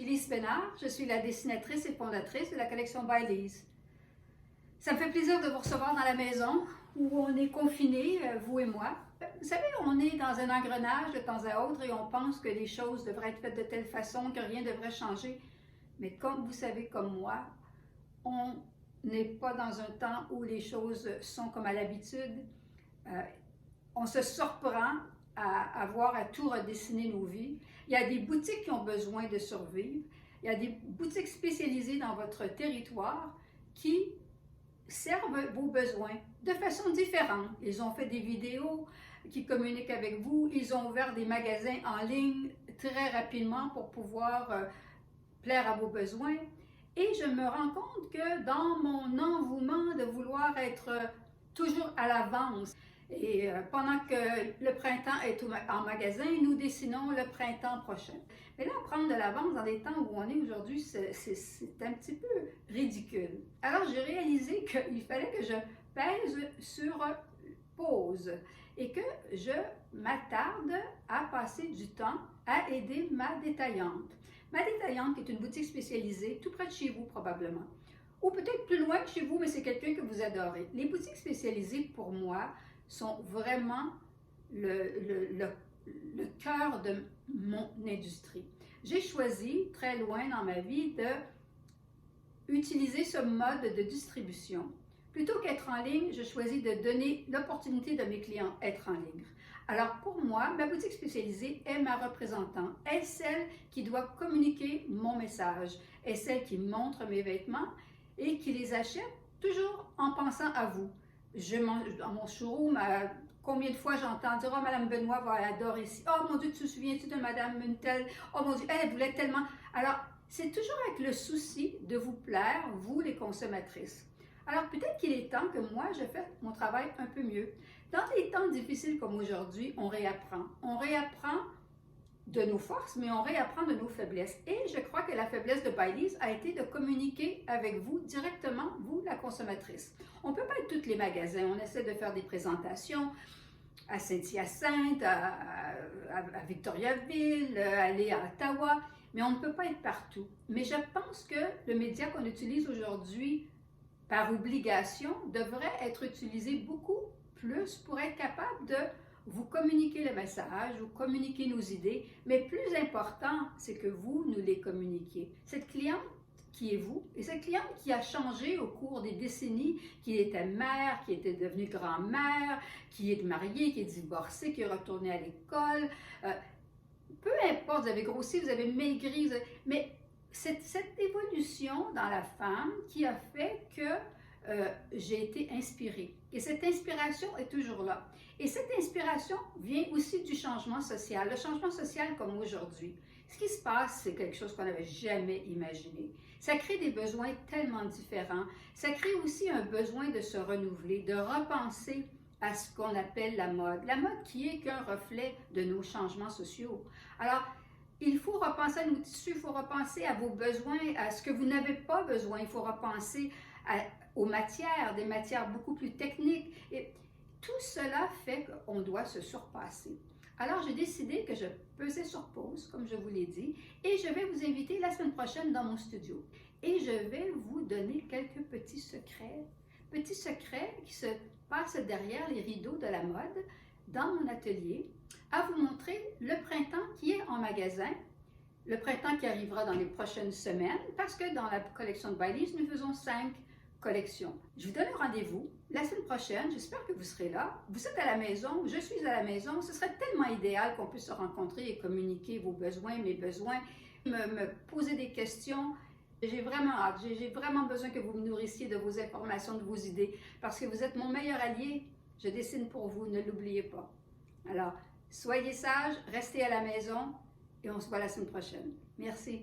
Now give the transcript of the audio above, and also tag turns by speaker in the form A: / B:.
A: suis Lise Bénard, je suis la dessinatrice et fondatrice de la collection By Lise. Ça me fait plaisir de vous recevoir dans la maison où on est confinés, vous et moi. Vous savez, on est dans un engrenage de temps à autre et on pense que les choses devraient être faites de telle façon, que rien ne devrait changer. Mais comme vous savez, comme moi, on n'est pas dans un temps où les choses sont comme à l'habitude. On se surprend à avoir à tout redessiner nos vies. Il y a des boutiques qui ont besoin de survivre. Il y a des boutiques spécialisées dans votre territoire qui servent vos besoins de façon différente. Ils ont fait des vidéos qui communiquent avec vous. Ils ont ouvert des magasins en ligne très rapidement pour pouvoir plaire à vos besoins. Et je me rends compte que dans mon envouement de vouloir être toujours à l'avance, et pendant que le printemps est en magasin, nous dessinons le printemps prochain. Mais là, prendre de l'avance dans les temps où on est aujourd'hui, c'est un petit peu ridicule. Alors, j'ai réalisé qu'il fallait que je pèse sur pause et que je m'attarde à passer du temps à aider ma détaillante. Ma détaillante est une boutique spécialisée tout près de chez vous probablement. Ou peut-être plus loin que chez vous, mais c'est quelqu'un que vous adorez. Les boutiques spécialisées, pour moi, sont vraiment le cœur de mon industrie. J'ai choisi, très loin dans ma vie, d'utiliser ce mode de distribution. Plutôt qu'être en ligne, je choisis de donner l'opportunité de mes clients d'être en ligne. Alors pour moi, ma boutique spécialisée est ma représentante, est celle qui doit communiquer mon message, est celle qui montre mes vêtements et qui les achète toujours en pensant à vous. Dans mon showroom, combien de fois j'entends dire « Oh, Madame Benoît va adorer ici. Oh mon Dieu, tu te souviens-tu de Madame une telle? Oh mon Dieu, elle voulait tellement. » Alors, c'est toujours avec le souci de vous plaire, vous les consommatrices. Alors, peut-être qu'il est temps que moi, je fasse mon travail un peu mieux. Dans des temps difficiles comme aujourd'hui, on réapprend. On réapprend de nos forces, mais on réapprend de nos faiblesses. Et je crois que la faiblesse de By Lise a été de communiquer avec vous directement, vous, la consommatrice. On ne peut pas être tous les magasins. On essaie de faire des présentations à Saint-Hyacinthe, à Victoriaville, aller à Ottawa, mais on ne peut pas être partout. Mais je pense que le média qu'on utilise aujourd'hui par obligation devrait être utilisé beaucoup plus pour être capable de vous communiquer le message, vous communiquer nos idées, mais plus important, c'est que vous nous les communiquiez. Cette cliente qui est vous, et cette cliente qui a changé au cours des décennies, qui était mère, qui était devenue grand-mère, qui est mariée, qui est divorcée, qui est retournée à l'école, peu importe, vous avez grossi, vous avez maigri, mais cette évolution dans la femme qui a fait que j'ai été inspirée. Et cette inspiration est toujours là. Et cette inspiration vient aussi du changement social. Le changement social comme aujourd'hui. Ce qui se passe, c'est quelque chose qu'on n'avait jamais imaginé. Ça crée des besoins tellement différents. Ça crée aussi un besoin de se renouveler, de repenser à ce qu'on appelle la mode. La mode qui est qu'un reflet de nos changements sociaux. Alors, il faut repenser à nos tissus, il faut repenser à vos besoins, à ce que vous n'avez pas besoin. Il faut repenser aux matières, des matières beaucoup plus techniques. Et tout cela fait qu'on doit se surpasser. Alors, j'ai décidé que je pesais sur pause, comme je vous l'ai dit, et je vais vous inviter la semaine prochaine dans mon studio. Et je vais vous donner quelques petits secrets qui se passent derrière les rideaux de la mode dans mon atelier, à vous montrer le printemps qui est en magasin, le printemps qui arrivera dans les prochaines semaines, parce que dans la collection de By Lise, nous faisons 5 collections. Je vous donne rendez-vous la semaine prochaine. J'espère que vous serez là. Vous êtes à la maison, je suis à la maison. Ce serait tellement idéal qu'on puisse se rencontrer et communiquer vos besoins, mes besoins, me poser des questions. J'ai vraiment hâte. J'ai vraiment besoin que vous me nourrissiez de vos informations, de vos idées, parce que vous êtes mon meilleur allié. Je dessine pour vous, ne l'oubliez pas. Alors, soyez sages, restez à la maison et on se voit la semaine prochaine. Merci.